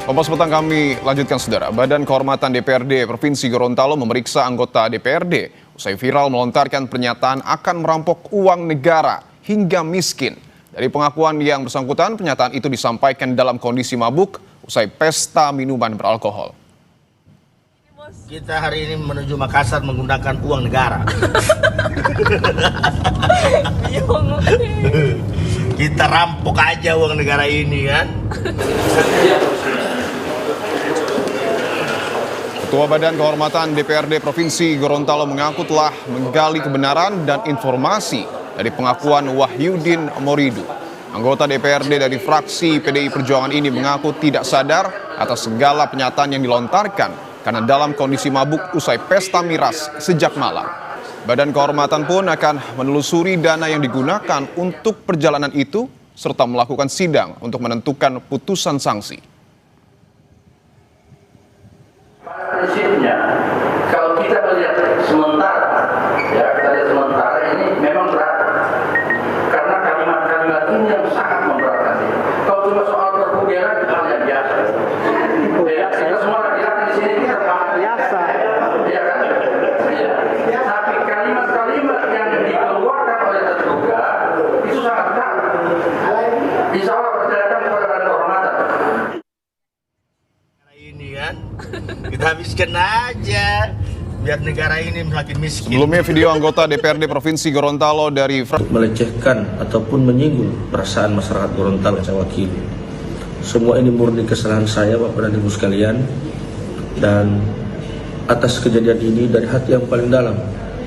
Kompas Petang kami lanjutkan saudara. Badan Kehormatan DPRD Provinsi Gorontalo memeriksa anggota DPRD usai viral melontarkan pernyataan akan merampok uang negara hingga miskin. Dari pengakuan yang bersangkutan, pernyataan itu disampaikan dalam kondisi mabuk usai pesta minuman beralkohol. Kita hari ini menuju Makassar menggunakan uang negara. Kita rampok aja uang negara ini kan. Ketua Badan Kehormatan DPRD Provinsi Gorontalo mengaku telah menggali kebenaran dan informasi dari pengakuan Wahyudin Moridu. Anggota DPRD dari fraksi PDI Perjuangan ini mengaku tidak sadar atas segala pernyataan yang dilontarkan karena dalam kondisi mabuk usai pesta miras sejak malam. Badan Kehormatan pun akan menelusuri dana yang digunakan untuk perjalanan itu serta melakukan sidang untuk menentukan putusan sanksi. Prinsipnya, kalau kita melihat sementara, kita lihat sementara ini memang berat, karena kalimat-kalimat ini yang sangat memberatkan. Kalau cuma soal perbudakan, hal yang biasa. Kita semua laki-laki di sini kita biasa, ya kan? Ya. Tapi kalimat-kalimat yang dikeluarkan oleh terduga itu sangat berat. Insya Allah percayakan kepada Badan Kehormatan. Ini kan, kita habiskan aja biar negara ini makin miskin. Sebelumnya video anggota DPRD Provinsi Gorontalo dari melecehkan ataupun menyinggung perasaan masyarakat Gorontalo yang saya wakili. Semua ini murni kesalahan saya, Bapak dan Ibu sekalian, dan atas kejadian ini dari hati yang paling dalam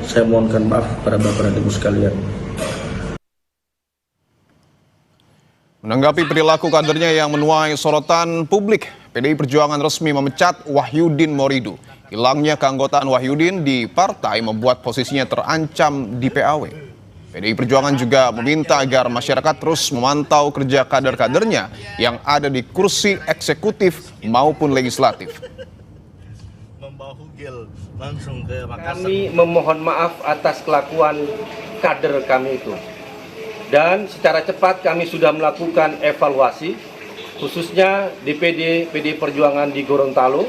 saya mohonkan maaf kepada Bapak dan Ibu sekalian. Menanggapi perilaku kadernya yang menuai sorotan publik, PDI Perjuangan resmi memecat Wahyudin Moridu. Hilangnya keanggotaan Wahyudin di partai membuat posisinya terancam di PAW. PDI Perjuangan juga meminta agar masyarakat terus memantau kerja kader-kadernya yang ada di kursi eksekutif maupun legislatif. Membawa Hugel langsung ke Makassar. Kami memohon maaf atas kelakuan kader kami itu. Dan secara cepat kami sudah melakukan evaluasi, khususnya DPD PDI Perjuangan di Gorontalo,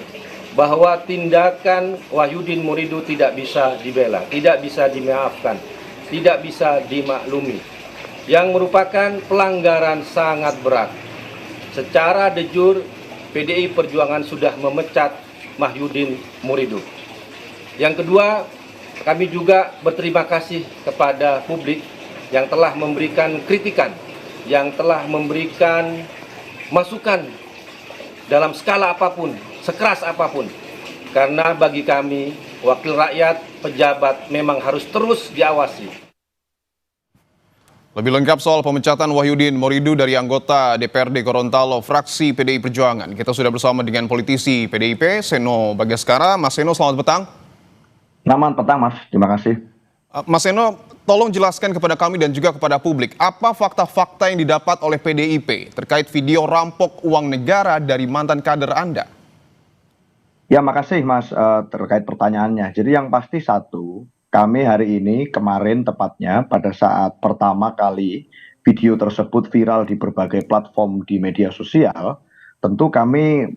bahwa tindakan Wahyudin Moridu tidak bisa dibela, tidak bisa dimaafkan, tidak bisa dimaklumi, yang merupakan pelanggaran sangat berat. Secara de jure, PDI Perjuangan sudah memecat Wahyudin Moridu. Yang kedua, kami juga berterima kasih kepada publik yang telah memberikan kritikan, yang telah memberikan masukan dalam skala apapun, sekeras apapun. Karena bagi kami, wakil rakyat, pejabat memang harus terus diawasi. Lebih lengkap soal pemecatan Wahyudin Moridu dari anggota DPRD Gorontalo fraksi PDI Perjuangan, kita sudah bersama dengan politisi PDIP, Seno Bagaskara. Mas Seno, selamat petang. Selamat petang, Mas. Terima kasih. Mas Seno, tolong jelaskan kepada kami dan juga kepada publik, apa fakta-fakta yang didapat oleh PDIP terkait video rampok uang negara dari mantan kader Anda? Ya, makasih Mas terkait pertanyaannya. Jadi yang pasti satu, kami hari ini kemarin tepatnya pada saat pertama kali video tersebut viral di berbagai platform di media sosial, tentu kami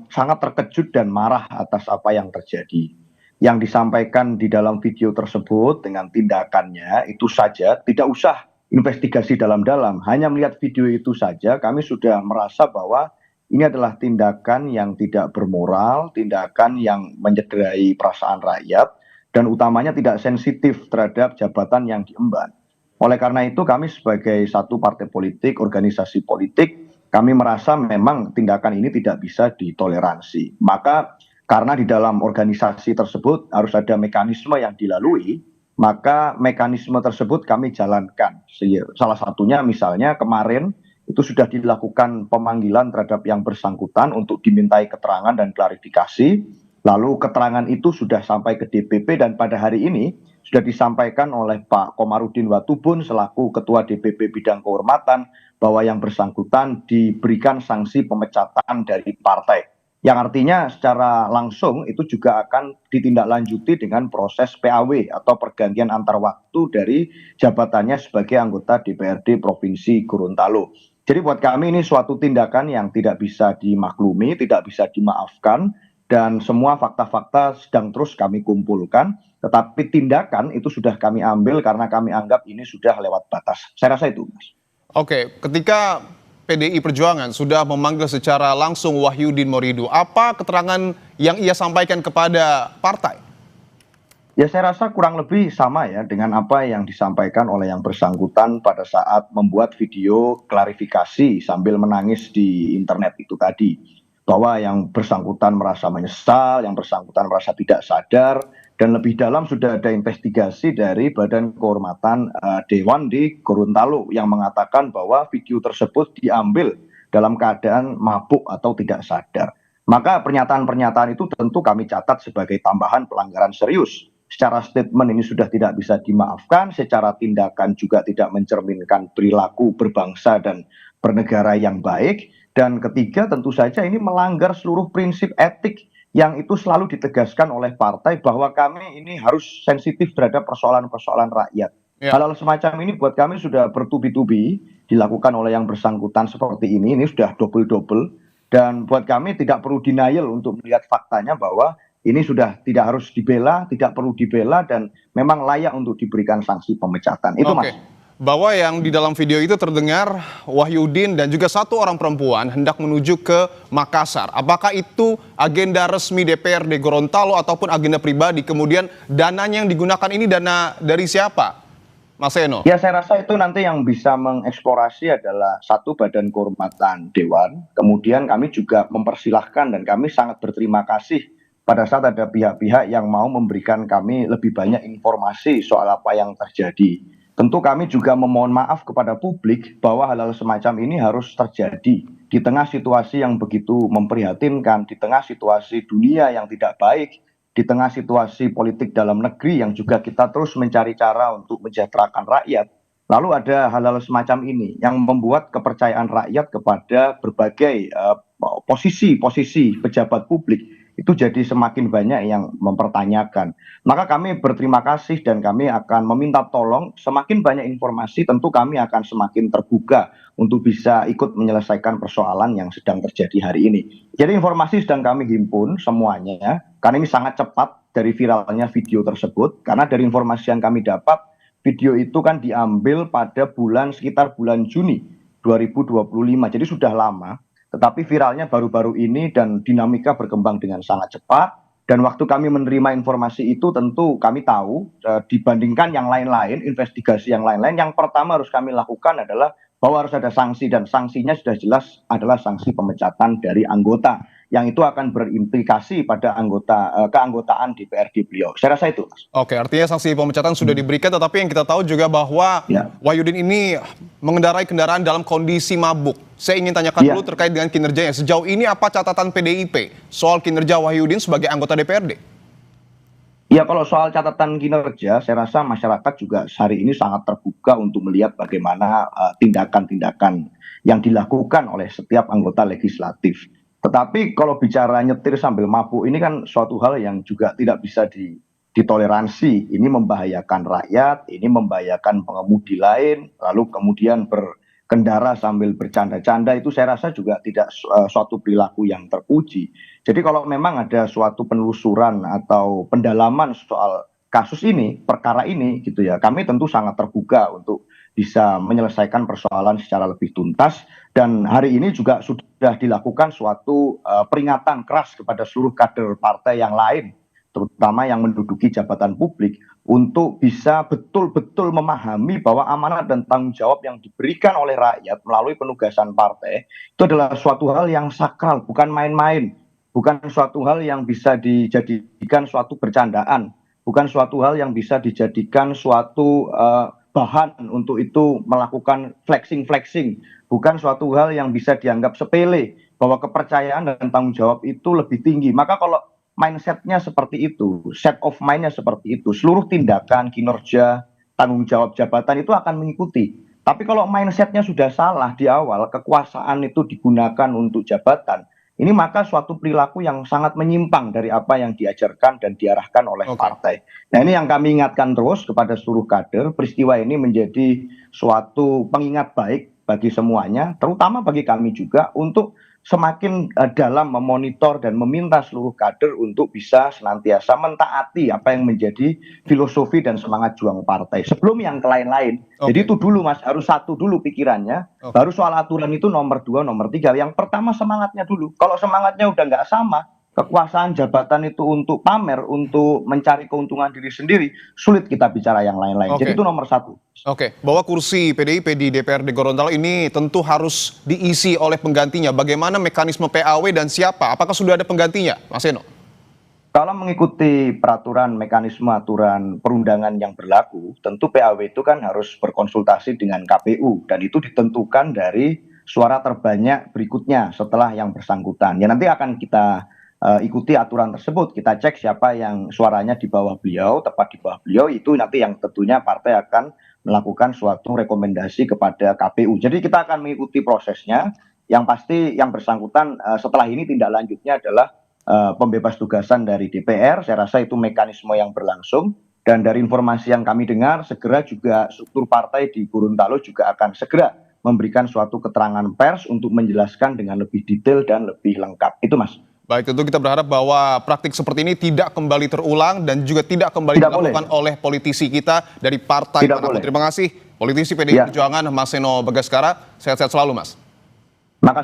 sangat terkejut dan marah atas apa yang terjadi. Yang disampaikan di dalam video tersebut dengan tindakannya itu saja, tidak usah investigasi dalam-dalam, hanya melihat video itu saja kami sudah merasa bahwa ini adalah tindakan yang tidak bermoral, tindakan yang mencederai perasaan rakyat, dan utamanya tidak sensitif terhadap jabatan yang diemban. Oleh karena itu kami sebagai satu partai politik, organisasi politik, kami merasa memang tindakan ini tidak bisa ditoleransi. Maka karena di dalam organisasi tersebut harus ada mekanisme yang dilalui, maka mekanisme tersebut kami jalankan. Salah satunya misalnya kemarin itu sudah dilakukan pemanggilan terhadap yang bersangkutan untuk dimintai keterangan dan klarifikasi. Lalu keterangan itu sudah sampai ke DPP dan pada hari ini sudah disampaikan oleh Pak Komarudin Watubun selaku Ketua DPP Bidang Kehormatan bahwa yang bersangkutan diberikan sanksi pemecatan dari partai. Yang artinya secara langsung itu juga akan ditindaklanjuti dengan proses PAW atau pergantian antar waktu dari jabatannya sebagai anggota DPRD Provinsi Gorontalo. Jadi buat kami ini suatu tindakan yang tidak bisa dimaklumi, tidak bisa dimaafkan, dan semua fakta-fakta sedang terus kami kumpulkan, tetapi tindakan itu sudah kami ambil karena kami anggap ini sudah lewat batas. Saya rasa itu, Mas. Oke, ketika PDI Perjuangan sudah memanggil secara langsung Wahyudin Morido, apa keterangan yang ia sampaikan kepada partai? Ya saya rasa kurang lebih sama ya dengan apa yang disampaikan oleh yang bersangkutan pada saat membuat video klarifikasi sambil menangis di internet itu tadi. Bahwa yang bersangkutan merasa menyesal, yang bersangkutan merasa tidak sadar, dan lebih dalam sudah ada investigasi dari Badan Kehormatan Dewan di Gorontalo yang mengatakan bahwa video tersebut diambil dalam keadaan mabuk atau tidak sadar. Maka pernyataan-pernyataan itu tentu kami catat sebagai tambahan pelanggaran serius. Secara statement ini sudah tidak bisa dimaafkan, secara tindakan juga tidak mencerminkan perilaku berbangsa dan bernegara yang baik. Dan ketiga tentu saja ini melanggar seluruh prinsip etik yang itu selalu ditegaskan oleh partai bahwa kami ini harus sensitif terhadap persoalan-persoalan rakyat. Ya. Hal-hal semacam ini buat kami sudah bertubi-tubi dilakukan oleh yang bersangkutan seperti ini sudah double-double. Dan buat kami tidak perlu denial untuk melihat faktanya bahwa ini sudah tidak harus dibela, tidak perlu dibela, dan memang layak untuk diberikan sanksi pemecatan. Itu Oke. Mas. Bahwa yang di dalam video itu terdengar Wahyudin dan juga satu orang perempuan hendak menuju ke Makassar. Apakah itu agenda resmi DPRD Gorontalo ataupun agenda pribadi? Kemudian dananya yang digunakan ini dana dari siapa, Mas Eno? Ya saya rasa itu nanti yang bisa mengeksplorasi adalah satu Badan Kehormatan Dewan. Kemudian kami juga mempersilahkan dan kami sangat berterima kasih pada saat ada pihak-pihak yang mau memberikan kami lebih banyak informasi soal apa yang terjadi. Tentu kami juga memohon maaf kepada publik bahwa hal-hal semacam ini harus terjadi di tengah situasi yang begitu memprihatinkan, di tengah situasi dunia yang tidak baik, di tengah situasi politik dalam negeri yang juga kita terus mencari cara untuk mensejahterakan rakyat. Lalu ada hal-hal semacam ini yang membuat kepercayaan rakyat kepada berbagai posisi-posisi pejabat publik itu jadi semakin banyak yang mempertanyakan. Maka kami berterima kasih dan kami akan meminta tolong semakin banyak informasi tentu kami akan semakin terbuka untuk bisa ikut menyelesaikan persoalan yang sedang terjadi hari ini. Jadi informasi sedang kami himpun semuanya karena ini sangat cepat dari viralnya video tersebut karena dari informasi yang kami dapat video itu kan diambil pada sekitar bulan Juni 2025 jadi sudah lama. Tetapi viralnya baru-baru ini dan dinamika berkembang dengan sangat cepat. Dan waktu kami menerima informasi itu tentu kami tahu dibandingkan yang lain-lain, investigasi yang lain-lain, yang pertama harus kami lakukan adalah bahwa harus ada sanksi dan sanksinya sudah jelas adalah sanksi pemecatan dari anggota yang itu akan berimplikasi pada keanggotaan DPRD beliau. Saya rasa itu, Mas. Oke, artinya sanksi pemecatan sudah diberikan, tetapi yang kita tahu juga bahwa Wahyudin ini mengendarai kendaraan dalam kondisi mabuk. Saya ingin tanyakan dulu terkait dengan kinerjanya. Sejauh ini apa catatan PDIP soal kinerja Wahyudin sebagai anggota DPRD? Ya, kalau soal catatan kinerja, saya rasa masyarakat juga hari ini sangat terbuka untuk melihat bagaimana tindakan-tindakan yang dilakukan oleh setiap anggota legislatif. Tetapi kalau bicara nyetir sambil mabuk ini kan suatu hal yang juga tidak bisa ditoleransi. Ini membahayakan rakyat, ini membahayakan pengemudi lain, lalu kemudian berkendara sambil bercanda-canda itu saya rasa juga tidak suatu perilaku yang terpuji. Jadi kalau memang ada suatu penelusuran atau pendalaman soal kasus ini, perkara ini gitu ya, kami tentu sangat terbuka untuk bisa menyelesaikan persoalan secara lebih tuntas. Dan hari ini juga sudah dilakukan suatu peringatan keras kepada seluruh kader partai yang lain, terutama yang menduduki jabatan publik, untuk bisa betul-betul memahami bahwa amanat dan tanggung jawab yang diberikan oleh rakyat melalui penugasan partai itu adalah suatu hal yang sakral, bukan main-main, bukan suatu hal yang bisa dijadikan suatu bercandaan, bukan suatu hal yang bisa dijadikan suatu bahan untuk itu melakukan flexing, bukan suatu hal yang bisa dianggap sepele, bahwa kepercayaan dan tanggung jawab itu lebih tinggi. Maka kalau mindsetnya seperti itu, set of mindnya seperti itu, seluruh tindakan, kinerja, tanggung jawab jabatan itu akan mengikuti. Tapi kalau mindsetnya sudah salah di awal, kekuasaan itu digunakan untuk jabatan, ini maka suatu perilaku yang sangat menyimpang dari apa yang diajarkan dan diarahkan oleh partai. Nah ini yang kami ingatkan terus kepada seluruh kader, peristiwa ini menjadi suatu pengingat baik bagi semuanya, terutama bagi kami juga untuk semakin dalam memonitor dan meminta seluruh kader untuk bisa senantiasa mentaati apa yang menjadi filosofi dan semangat juang partai sebelum yang lain-lain. Jadi itu dulu Mas, harus satu dulu pikirannya, baru soal aturan itu nomor 2, nomor 3. Yang pertama semangatnya dulu. Kalau semangatnya udah nggak sama, kekuasaan jabatan itu untuk pamer, untuk mencari keuntungan diri sendiri, sulit kita bicara yang lain-lain. Jadi itu nomor 1. Oke, bahwa kursi PDIP di DPRD Gorontalo ini tentu harus diisi oleh penggantinya. Bagaimana mekanisme PAW dan siapa? Apakah sudah ada penggantinya, Mas Eno? Kalau mengikuti peraturan mekanisme aturan perundangan yang berlaku, tentu PAW itu kan harus berkonsultasi dengan KPU dan itu ditentukan dari suara terbanyak berikutnya setelah yang bersangkutan. Ya nanti akan kita ikuti aturan tersebut, kita cek siapa yang suaranya di bawah beliau, tepat di bawah beliau, itu nanti yang tentunya partai akan melakukan suatu rekomendasi kepada KPU. Jadi kita akan mengikuti prosesnya, yang pasti yang bersangkutan setelah ini tindak lanjutnya adalah pembebas tugasan dari DPR. Saya rasa itu mekanisme yang berlangsung, dan dari informasi yang kami dengar segera juga struktur partai di Gorontalo juga akan segera memberikan suatu keterangan pers untuk menjelaskan dengan lebih detail dan lebih lengkap. Itu Mas. Baik, tentu kita berharap bahwa praktik seperti ini tidak kembali terulang dan juga tidak kembali dilakukan oleh politisi kita dari partai manapun. Terima kasih politisi PDI Perjuangan Mas Seno Bagaskara. Sehat-sehat selalu Mas. Makasih.